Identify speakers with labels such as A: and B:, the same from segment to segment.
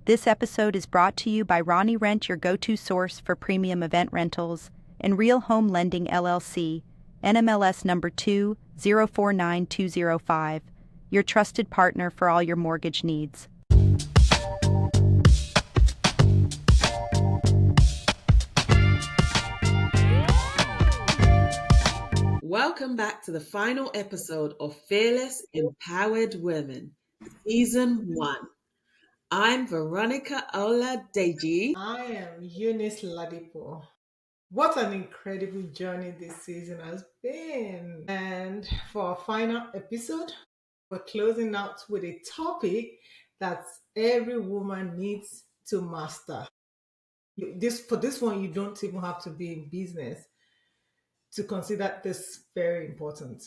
A: This episode is brought to you by Roni Rent, your go-to source for premium event rentals, and Real Home Lending LLC, NMLS number 2049205, your trusted partner for all your mortgage needs.
B: Welcome back to the final episode of Fearless Empowered Women, Season 1. I'm Veronica Oladeji.
C: I am Eunice Ladipo. What an incredible journey this season has been. And for our final episode, we're closing out with a topic that every woman needs to master. For this one, you don't even have to be in business to consider this very important.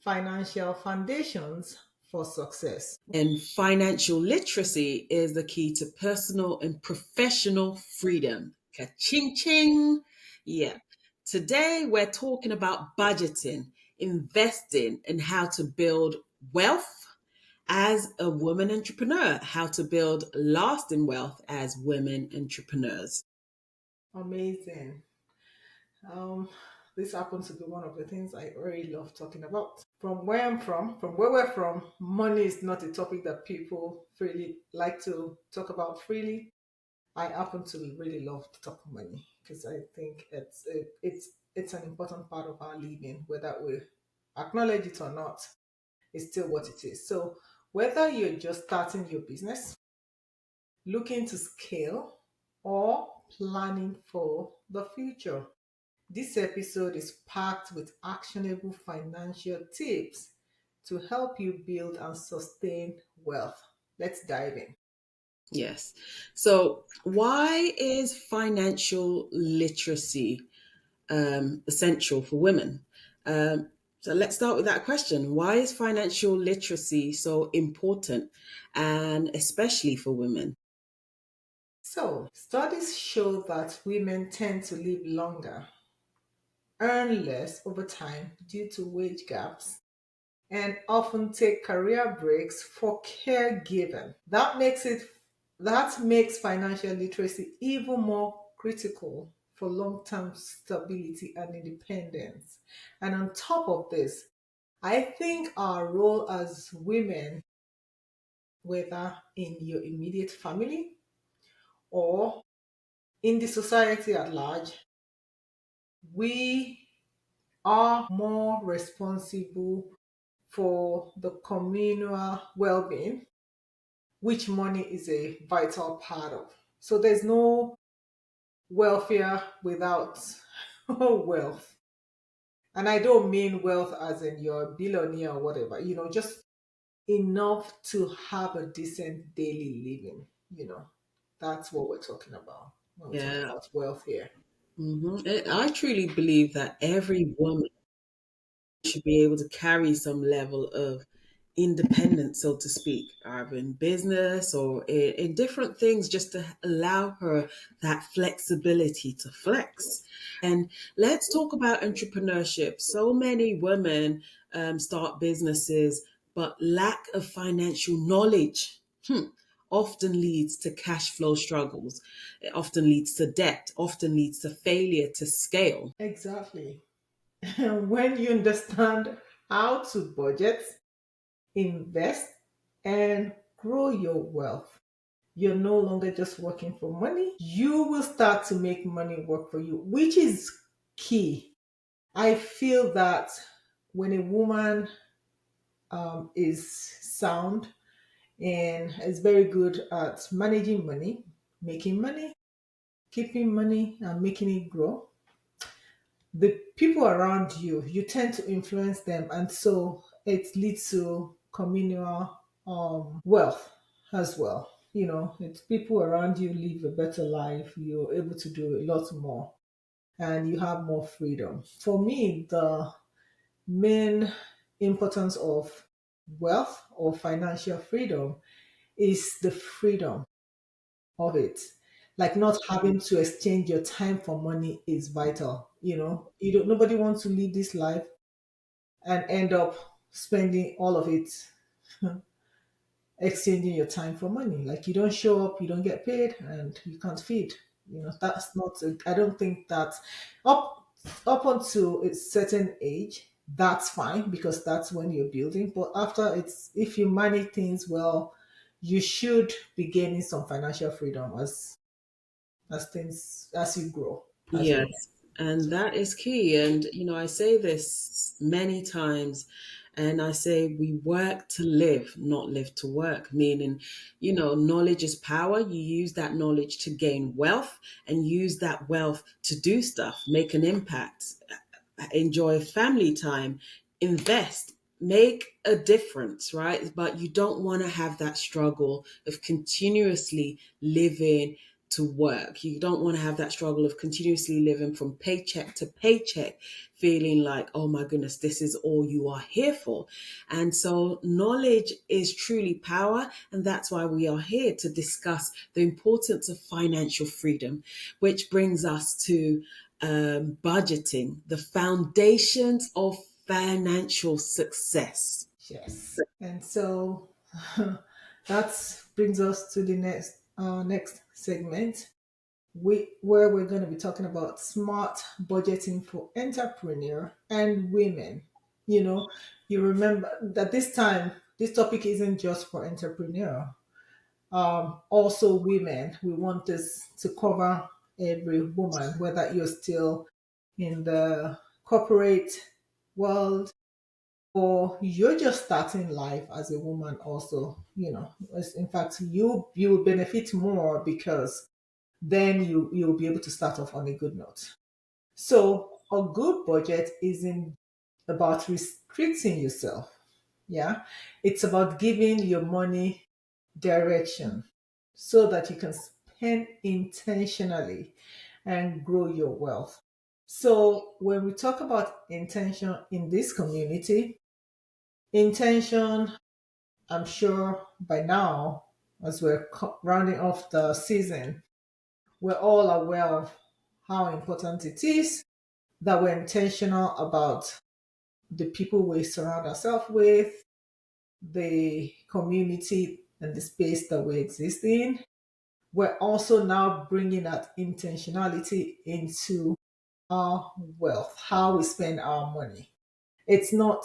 C: Financial foundations for success.
B: And financial literacy is the key to personal and professional freedom. Ka-ching ching. Yeah. Today we're talking about budgeting, investing, and how to build wealth as a woman entrepreneur, how to build lasting wealth as women entrepreneurs.
C: Amazing. Um, this happens to be one of the things I really love talking about. From where we're from, money is not a topic that people freely like to talk about freely. I happen to really love to talk money because I think it's an important part of our living, whether we acknowledge it or not. It's still what it is. So whether you're just starting your business, looking to scale, or planning for the future, this episode is packed with actionable financial tips to help you build and sustain wealth. Let's dive in.
B: Yes. So, why is financial literacy essential for women? So, let's start with that question. Why is financial literacy so important, and especially for women?
C: So, studies show that women tend to live longer, earn less over time due to wage gaps, and often take career breaks for caregiving. That makes financial literacy even more critical for long-term stability and independence. And on top of this, I think our role as women, whether in your immediate family or in the society at large, we are more responsible for the communal well-being, which money is a vital part of. So there's no welfare without wealth. And I don't mean wealth as in you're a billionaire or whatever, just enough to have a decent daily living. That's what we're talking about when we talk
B: Yeah.
C: about wealth here.
B: I truly believe that every woman should be able to carry some level of independence, so to speak, either in business or in different things, just to allow her that flexibility to flex. And let's talk about entrepreneurship. So many women start businesses, but lack of financial knowledge often leads to cash flow struggles. It often leads to debt, often leads to failure to scale.
C: Exactly. When you understand how to budget, invest, and grow your wealth, you're no longer just working for money. You will start to make money work for you, which is key. I feel that when a woman is sound and is very good at managing money, making money, keeping money, and making it grow, the people around you, you tend to influence them. And so it leads to communal wealth as well. It's people around you live a better life. You're able to do a lot more and you have more freedom. For me, the main importance of wealth or financial freedom is the freedom of it. Like not having to exchange your time for money is vital. Nobody wants to live this life and end up spending all of it exchanging your time for money. Like you don't show up, you don't get paid, and you can't feed. That's not. I don't think that up up until a certain age, that's fine because that's when you're building. But after it's if you manage things well, you should be gaining some financial freedom as you grow as
B: Yes,
C: well.
B: and that is key. And, I say this many times, and I say we work to live, not live to work, meaning, knowledge is power. You use that knowledge to gain wealth and use that wealth to do stuff, make an impact, enjoy family time, invest, make a difference, right? But you don't want to have that struggle of continuously living to work. You don't want to have that struggle of continuously living from paycheck to paycheck, feeling like, oh my goodness, this is all you are here for. And so, knowledge is truly power. And that's why we are here to discuss the importance of financial freedom, which brings us to budgeting, the foundations of financial success.
C: Yes. And so that brings us to the next segment, where we're going to be talking about smart budgeting for entrepreneur and women. You know, you remember that this topic isn't just for entrepreneur. Also women. We want this to cover every woman, whether you're still in the corporate world or you're just starting life as a woman also. In fact, you will benefit more because then you'll be able to start off on a good note. So a good budget isn't about restricting yourself. Yeah, it's about giving your money direction so that you can spend intentionally and grow your wealth. So when we talk about intention in this community, intention, I'm sure by now, as we're rounding off the season, we're all aware of how important it is that we're intentional about the people we surround ourselves with, the community and the space that we exist in. We're also now bringing that intentionality into our wealth, how we spend our money. It's not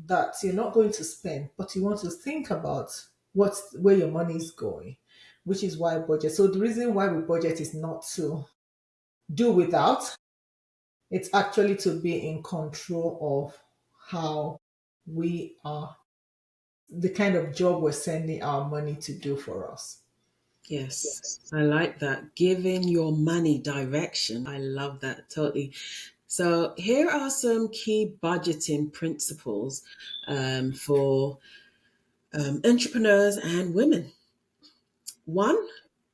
C: that you're not going to spend, but you want to think about where your money is going, which is why budget. So the reason why we budget is not to do without, it's actually to be in control of how we are, the kind of job we're sending our money to do for us.
B: Yes, I like that. Giving your money direction. I love that totally. So, here are some key budgeting principles for entrepreneurs and women. One,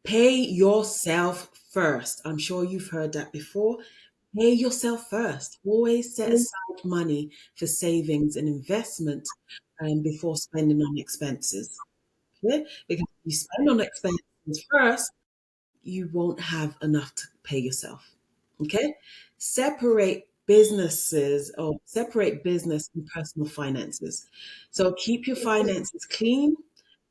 B: pay yourself first. I'm sure you've heard that before. Pay yourself first. Always set aside money for savings and investment before spending on expenses. Okay? Because if you spend on expenses first, you won't have enough to pay yourself. Okay? Separate business and personal finances. So keep your finances clean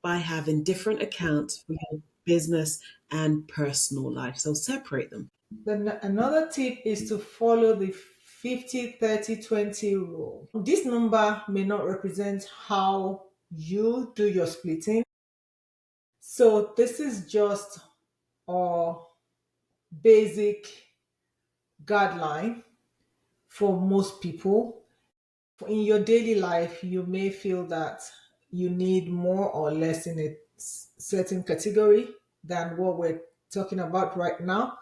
B: by having different accounts for your business and personal life. So separate them.
C: Then another tip is to follow the 50-30-20 rule. This number may not represent how you do your splitting. So this is just a basic guideline for most people. In your daily life, you may feel that you need more or less in a certain category than what we're talking about right now.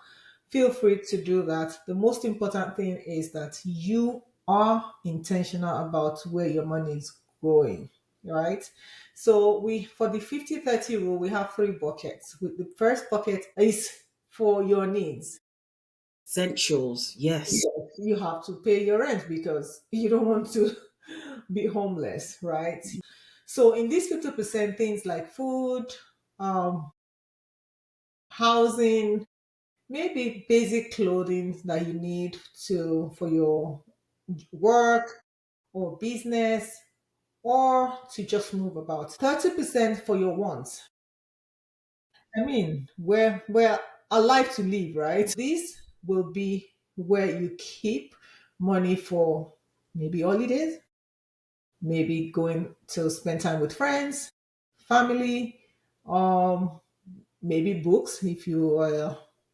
C: Feel free to do that. The most important thing is that you are intentional about where your money is going, right? So we for the 50-30 rule, we have three buckets. With the first bucket is for your needs.
B: Essentials, yes.
C: You have to pay your rent because you don't want to be homeless, right? So in these 50%, things like food, um, housing, maybe basic clothing that you need to for your work or business, or to just move about. 30% for your wants. I mean, we're alive to live, right? This will be where you keep money for maybe holidays, maybe going to spend time with friends, family, um, maybe books if you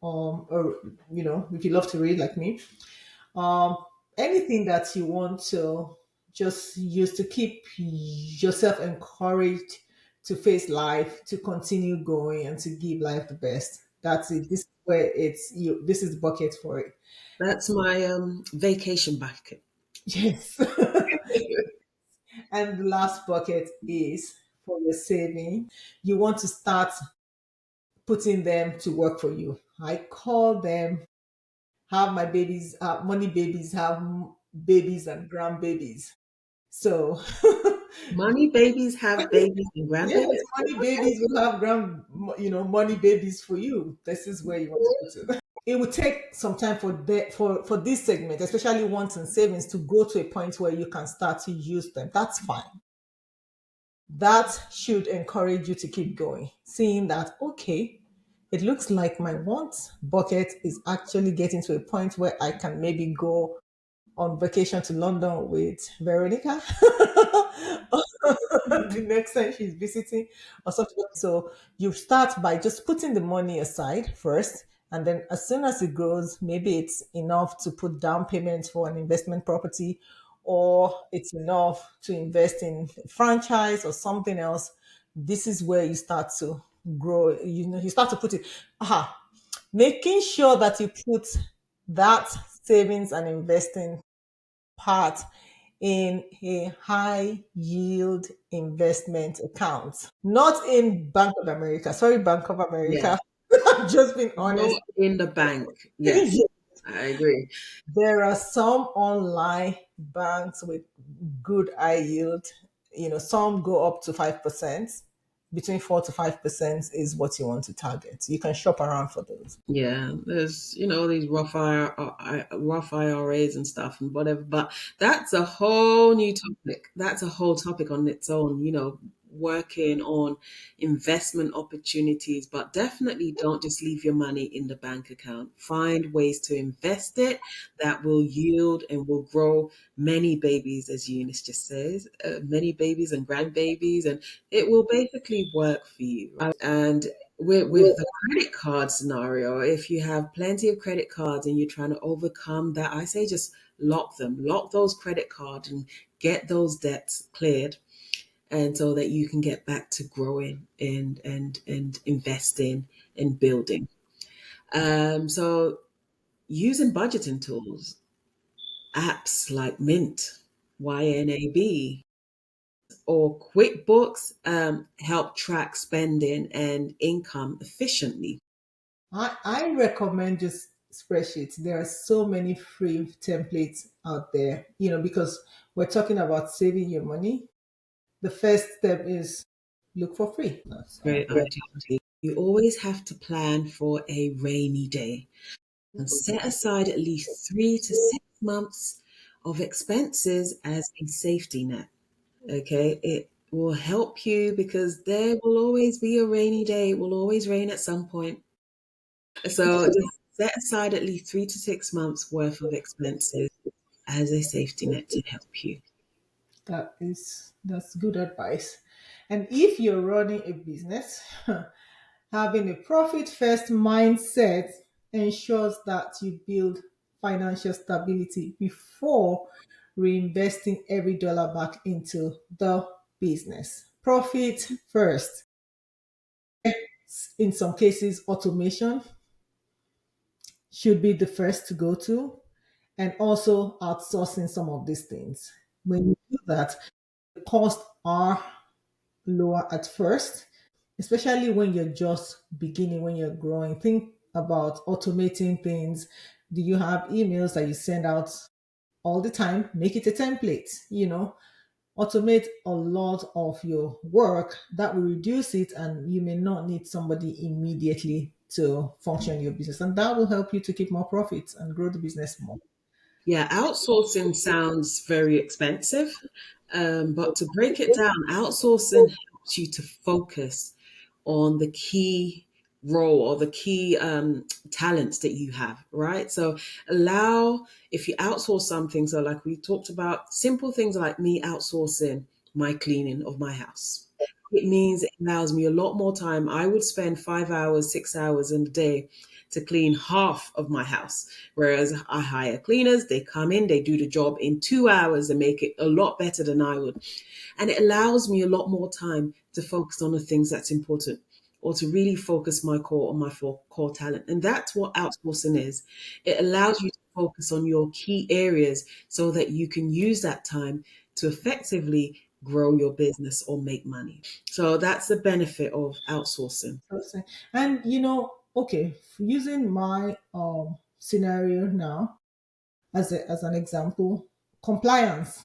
C: or if you love to read like me, um, anything that you want to just use to keep yourself encouraged to face life, to continue going, and to give life the best. That's it. This is where it's you. This is the bucket for it.
B: That's my vacation bucket.
C: Yes. And the last bucket is for your saving. You want to start putting them to work for you. I call them have my babies, money babies, have babies and grandbabies. So,
B: Money babies have babies and
C: yes,
B: grandbabies.
C: money babies will have money babies for you. This is where you want to put it. It would take some time for this segment, especially wants and savings, to go to a point where you can start to use them. That's fine. That should encourage you to keep going, seeing that, okay, it looks like my wants bucket is actually getting to a point where I can maybe go on vacation to London with Veronica the next time she's visiting or something. So you start by just putting the money aside first. And then as soon as it grows, maybe it's enough to put down payments for an investment property, or it's enough to invest in a franchise or something else. This is where you start to grow. You start to put it, making sure that you put that savings and investing part in a high yield investment account, not in Bank of America. Sorry, Bank of
B: Yeah,
C: America. Just being honest.
B: not in the bank. Yes, I agree.
C: There are some online banks with good high yield. Some go up to 5%. Between 4 to 5% is what you want to target. You can shop around for those.
B: Yeah, there's these rough IRAs and stuff and whatever, but that's a whole new topic. That's a whole topic on its own. Working on investment opportunities, but definitely don't just leave your money in the bank account. Find ways to invest it that will yield and will grow many babies, as Eunice just says, many babies and grandbabies, and it will basically work for you, right? And with the credit card scenario, if you have plenty of credit cards and you're trying to overcome that, I say just lock them, lock those credit cards and get those debts cleared, and so that you can get back to growing and investing and building. So using budgeting tools, apps like Mint, YNAB, or QuickBooks help track spending and income efficiently.
C: I recommend just spreadsheets. There are so many free templates out there, because we're talking about saving your money. The first step is look for free. So,
B: Great idea. You always have to plan for a rainy day and set aside at least 3 to 6 months of expenses as a safety net. Okay, it will help you because there will always be a rainy day. It will always rain at some point. So just set aside at least 3 to 6 months worth of expenses as a safety net to help you.
C: that's good advice. And if you're running a business, having a profit first mindset ensures that you build financial stability before reinvesting every dollar back into the business. Profit first. In some cases, automation should be the first to go to, and also outsourcing some of these things. When you do that, the costs are lower at first, especially when you're just beginning, when you're growing. Think about automating things. Do you have emails that you send out all the time? Make it a template, automate a lot of your work. That will reduce it, and you may not need somebody immediately to function your business. And that will help you to keep more profits and grow the business more.
B: Yeah, outsourcing sounds very expensive, but to break it down, outsourcing helps you to focus on the key role or the key talents that you have, right? So if you outsource something, so like we talked about, simple things like me outsourcing my cleaning of my house. It means it allows me a lot more time. I would spend 5 hours, 6 hours in a day to clean half of my house. Whereas I hire cleaners, they come in, they do the job in 2 hours and make it a lot better than I would. And it allows me a lot more time to focus on the things that's important or to really focus my core on my core talent. And that's what outsourcing is. It allows you to focus on your key areas so that you can use that time to effectively grow your business or make money. So that's the benefit of outsourcing.
C: Interesting. And okay, using my scenario now as an example, compliance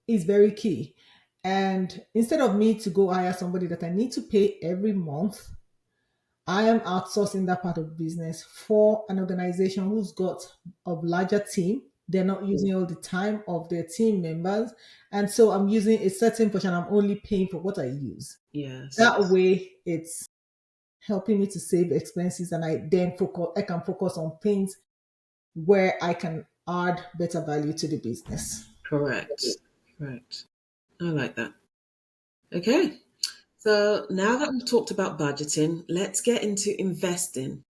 C: is very key. And instead of me to go hire somebody that I need to pay every month, I am outsourcing that part of business for an organization who's got a larger team. They're not using all the time of their team members. And so I'm using a certain portion. I'm only paying for what I use.
B: Yes,
C: That way it's helping me to save expenses, and I can focus on things where I can add better value to the business.
B: correct. Correct. I like that. Okay. So now that we've talked about budgeting, let's get into investing,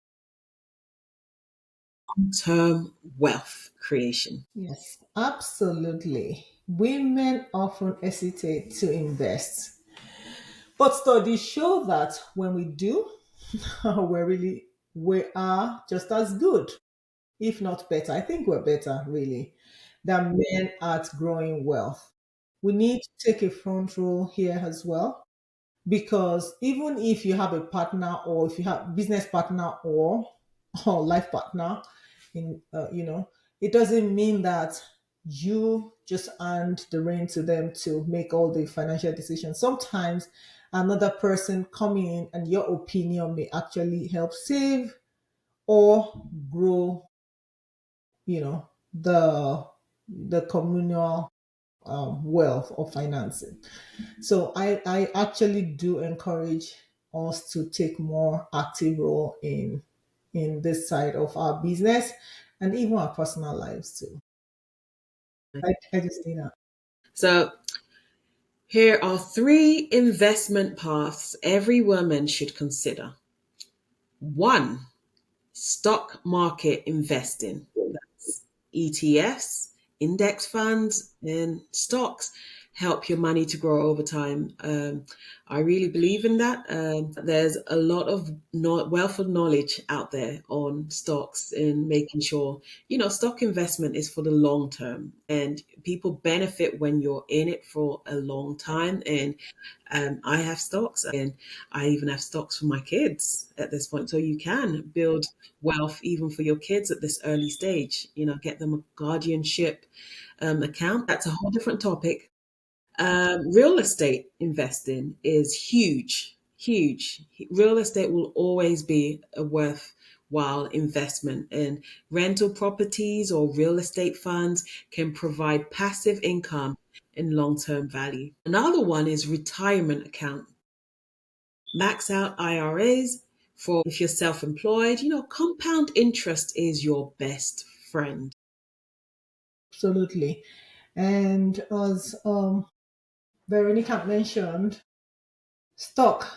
B: term wealth creation.
C: Yes, absolutely. Women often hesitate to invest, but studies show that when we do, we are just as good, if not better. I think we're better, really, than men at growing wealth. We need to take a front role here as well, because even if you have a partner, or if you have business partner, or life partner, in it doesn't mean that you just hand the rein to them to make all the financial decisions. Sometimes another person coming in and your opinion may actually help save or grow, you know the communal wealth or financing. So I actually do encourage us to take more active role in this side of our business and even our personal lives too. I just think that.
B: So here are three investment paths every woman should consider. One, stock market investing. That's ETFs, index funds, and stocks help your money to grow over time. I really believe in that. There's a lot of wealth of knowledge out there on stocks and making sure, stock investment is for the long term and people benefit when you're in it for a long time. And I have stocks and I even have stocks for my kids at this point. So you can build wealth even for your kids at this early stage, get them a guardianship account. That's a whole different topic. Real estate investing is huge, huge. Real estate will always be a worthwhile investment, and rental properties or real estate funds can provide passive income and long term value. Another one is retirement account. Max out IRAs for if you're self employed. Compound interest is your best friend.
C: Absolutely. And as Veronica mentioned, stock.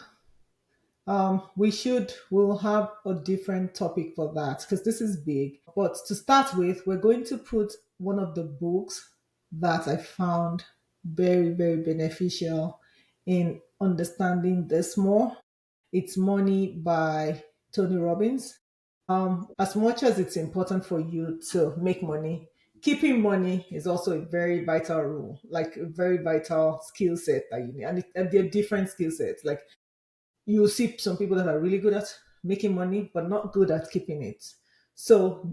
C: We'll have a different topic for that because this is big. But to start with, we're going to put one of the books that I found very, very beneficial in understanding this more. It's Money by Tony Robbins. As much as it's important for you to make money, keeping money is also a very vital rule, like a very vital skill set that you need. And they're different skill sets. Like you see some people that are really good at making money but not good at keeping it. So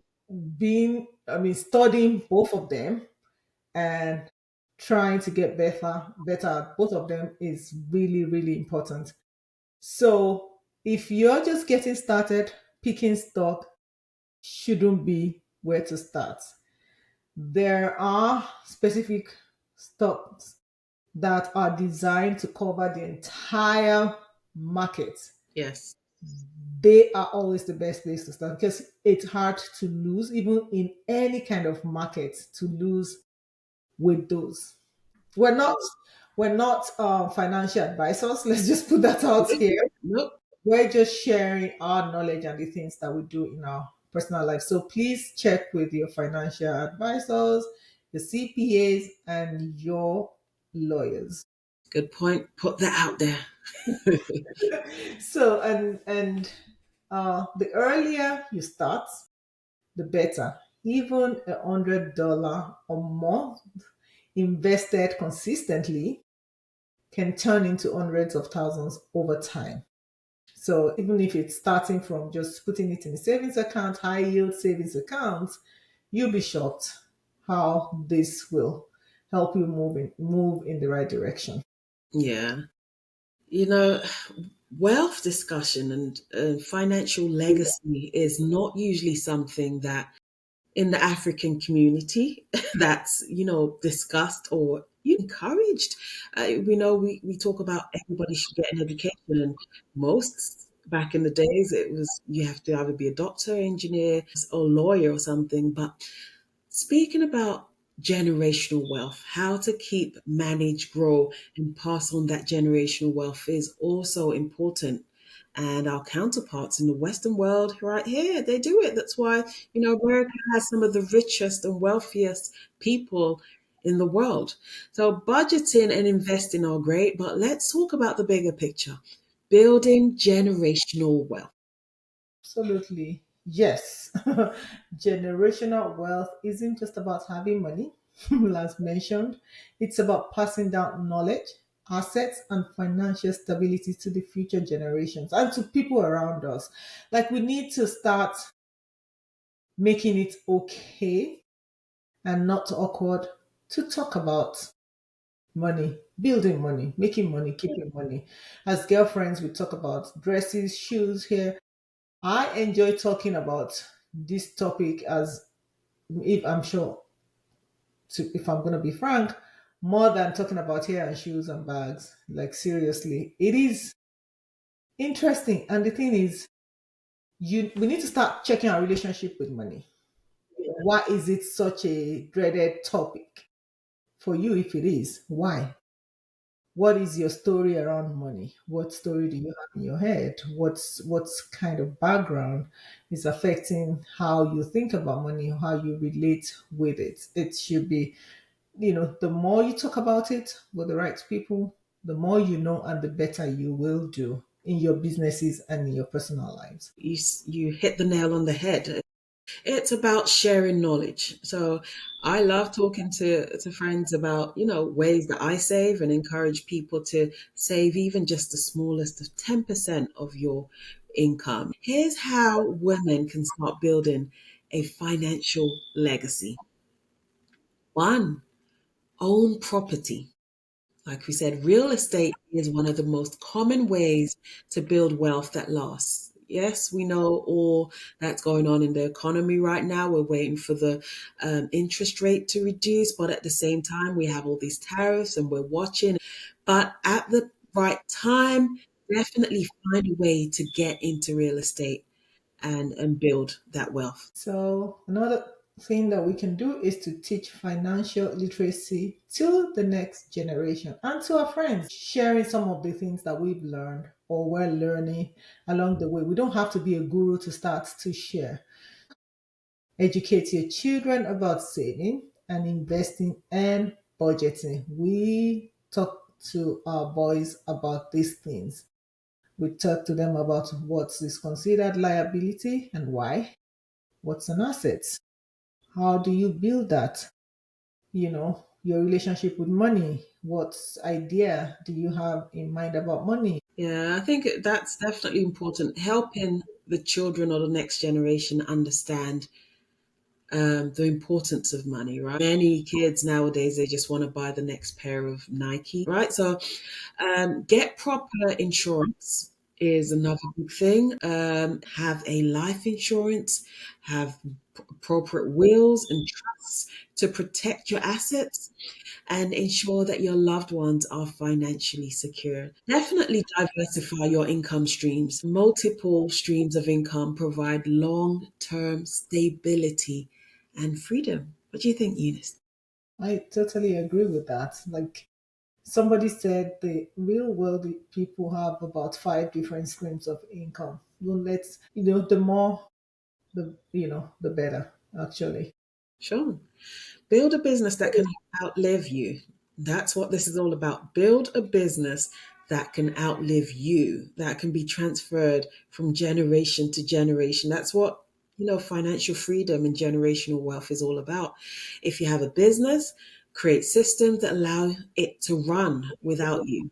C: studying both of them and trying to get better at both of them is really, really important. So if you're just getting started, picking stock shouldn't be where to start. There are specific stocks that are designed to cover the entire market.
B: Yes.
C: They are always the best place to start because it's hard to lose, even in any kind of market, to lose with those. We're not we're not financial advisors. Let's just put that out
B: Nope.
C: here.
B: Nope.
C: We're just sharing our knowledge and the things that we do in our personal life. So please check with your financial advisors, your CPAs, and your lawyers.
B: Good point. Put that out there.
C: So the earlier you start, the better. Even $100 or more invested consistently can turn into hundreds of thousands over time. So even if it's starting from just putting it in a savings account, high yield savings account, you'll be shocked how this will help you move in the right direction.
B: Yeah. You know, wealth discussion and financial legacy is not usually something that in the African community that's, discussed or encouraged. We know we talk about everybody should get an education, and most back in the days it was you have to either be a doctor, engineer, or lawyer or something. But speaking about generational wealth, how to keep, manage, grow, and pass on that generational wealth is also important. And our counterparts in the Western world, right here, they do it. That's why, America has some of the richest and wealthiest people in the world. So, budgeting and investing are great, but let's talk about the bigger picture, building generational wealth.
C: Absolutely. Yes. Generational wealth isn't just about having money, as mentioned. It's about passing down knowledge, assets, and financial stability to the future generations and to people around us. Like, we need to start making it okay and not awkward to talk about money, building money, making money, keeping money. As girlfriends, we talk about dresses, shoes, hair. I enjoy talking about this topic as if I'm sure, if I'm going to be frank, more than talking about hair and shoes and bags. Like, seriously, it is interesting. And the thing is, we need to start checking our relationship with money. Why is it such a dreaded topic for you? If it is, why? What is your story around money? What story do you have in your head? What's kind of background is affecting how you think about money, how you relate with it? It should be, the more you talk about it with the right people, the more you know and the better you will do in your businesses and in your personal lives.
B: You hit the nail on the head. It's about sharing knowledge. So I love talking to friends about, ways that I save and encourage people to save even just the smallest of 10% of your income. Here's how women can start building a financial legacy. One, own property. Like we said, real estate is one of the most common ways to build wealth that lasts. Yes, we know all that's going on in the economy right now. We're waiting for the interest rate to reduce, but at the same time, we have all these tariffs and we're watching. But at the right time, definitely find a way to get into real estate and build that wealth.
C: So, another thing that we can do is to teach financial literacy to the next generation and to our friends, sharing some of the things that we've learned or we're learning along the way. We don't have to be a guru to start to share. Educate your children about saving and investing and budgeting. We talk to our boys about these things. We talk to them about what is considered liability and why, what's an asset, how do you build that, your relationship with money, what idea do you have in mind about money.
B: Yeah, I think that's definitely important. Helping the children or the next generation understand the importance of money, right? Many kids nowadays, they just want to buy the next pair of Nike, right? So get proper insurance. is another big thing. Have a life insurance, have appropriate wills and trusts to protect your assets and ensure that your loved ones are financially secure. Definitely diversify your income streams. Multiple streams of income provide long term stability and freedom. What do you think, Eunice?
C: I totally agree with that. Like somebody said, the real wealthy people have about five different streams of income. Well, let's, the more, the better, actually.
B: Sure. Build a business that can outlive you. That's what this is all about. Build a business that can outlive you, that can be transferred from generation to generation. That's what, financial freedom and generational wealth is all about. If you have a business, create systems that allow it to run without you,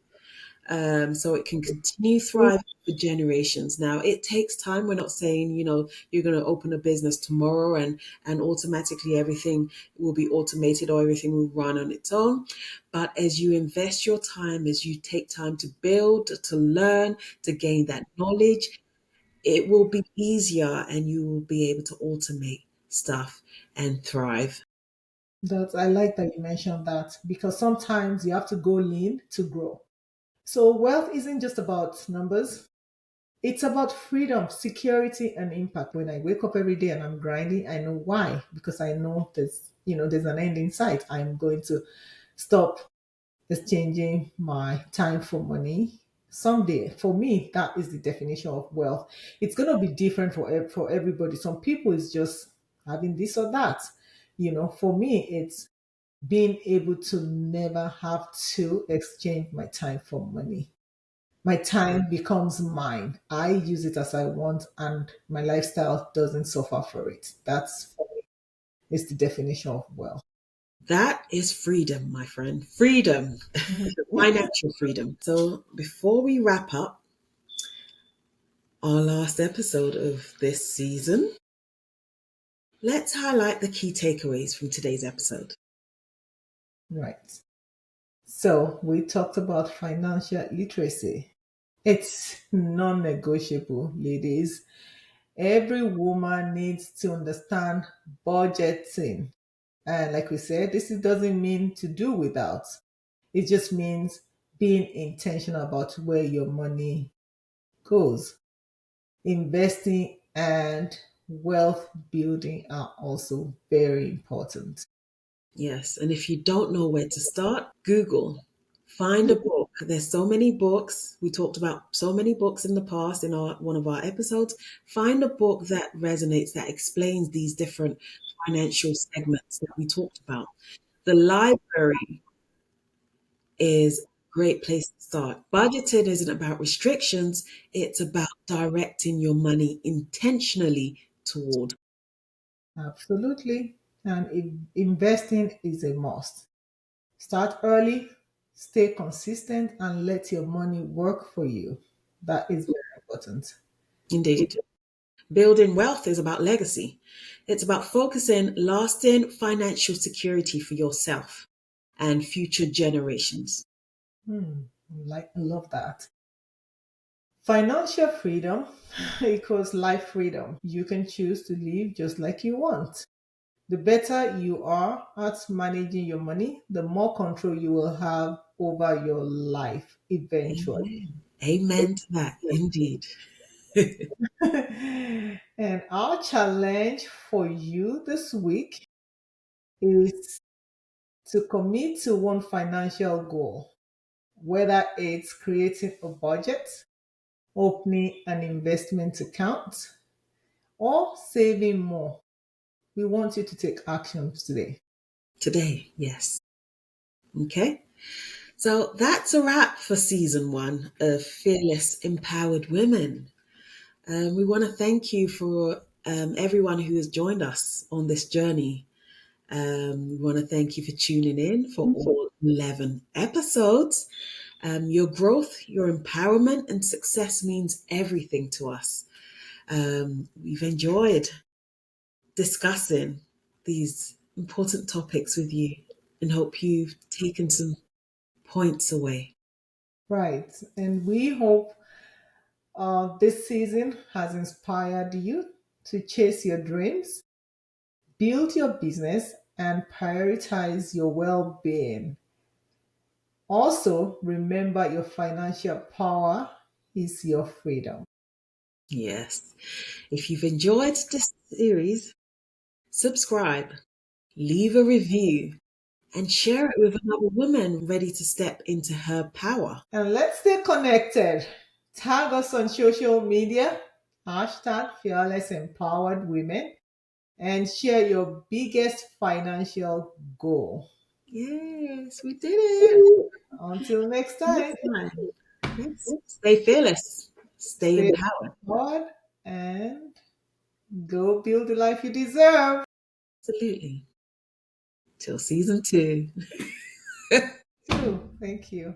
B: so it can continue thriving for generations. Now, it takes time. We're not saying, you're going to open a business tomorrow and automatically everything will be automated or everything will run on its own. But as you invest your time, as you take time to build, to learn, to gain that knowledge, it will be easier and you will be able to automate stuff and thrive.
C: That I like that you mentioned that because sometimes you have to go lean to grow. So wealth isn't just about numbers. It's about freedom, security, and impact. When I wake up every day and I'm grinding, I know why. Because I know there's an end in sight. I'm going to stop exchanging my time for money someday. For me, that is the definition of wealth. It's going to be different for everybody. Some people is just having this or that. For me, it's being able to never have to exchange my time for money. My time becomes mine. I use it as I want, and my lifestyle doesn't suffer for it. That's for me, is the definition of wealth.
B: That is freedom, my friend. Freedom, financial freedom. So before we wrap up our last episode of this season, let's highlight the key takeaways from today's episode.
C: Right. So we talked about financial literacy. It's non-negotiable, ladies. Every woman needs to understand budgeting. And like we said, doesn't mean to do without. It just means being intentional about where your money goes. Investing and wealth building are also very important.
B: Yes, and if you don't know where to start, Google. Find a book. There's so many books. We talked about so many books in the past in our one of our episodes. Find a book that resonates, that explains these different financial segments that we talked about. The library is a great place to start. Budgeting isn't about restrictions, it's about directing your money intentionally toward.
C: Absolutely. And investing is a must. Start early, stay consistent, and let your money work for you. That is very important.
B: Indeed. Building wealth is about legacy. It's about focusing lasting financial security for yourself and future generations.
C: I love that. Financial freedom equals life freedom. You can choose to live just like you want. The better you are at managing your money, the more control you will have over your life eventually.
B: Amen. Amen to that, indeed.
C: And our challenge for you this week is to commit to one financial goal, whether it's creating a budget, opening an investment account, or saving more. We want you to take actions today.
B: Today, yes. Okay. So that's a wrap for season one of Fearless Empowered Women. We want to thank you for everyone who has joined us on this journey. We want to thank you for tuning in for all 11 episodes. Your growth, your empowerment, and success means everything to us. We've enjoyed discussing these important topics with you and hope you've taken some points away.
C: Right. And we hope This season has inspired you to chase your dreams, build your business, and prioritize your well being. Also, remember your financial power is your freedom.
B: Yes. If you've enjoyed this series, subscribe, leave a review, and share it with another woman ready to step into her power.
C: And let's stay connected. Tag us on social media, hashtag Fearless Empowered Women, and share your biggest financial goal.
B: Yes, we did it.
C: Until next time,
B: Next time. Yes. Stay fearless. Stay
C: stay
B: empowered.
C: empowered and go build the life you deserve.
B: Absolutely. Till season 2.
C: Too. Thank you.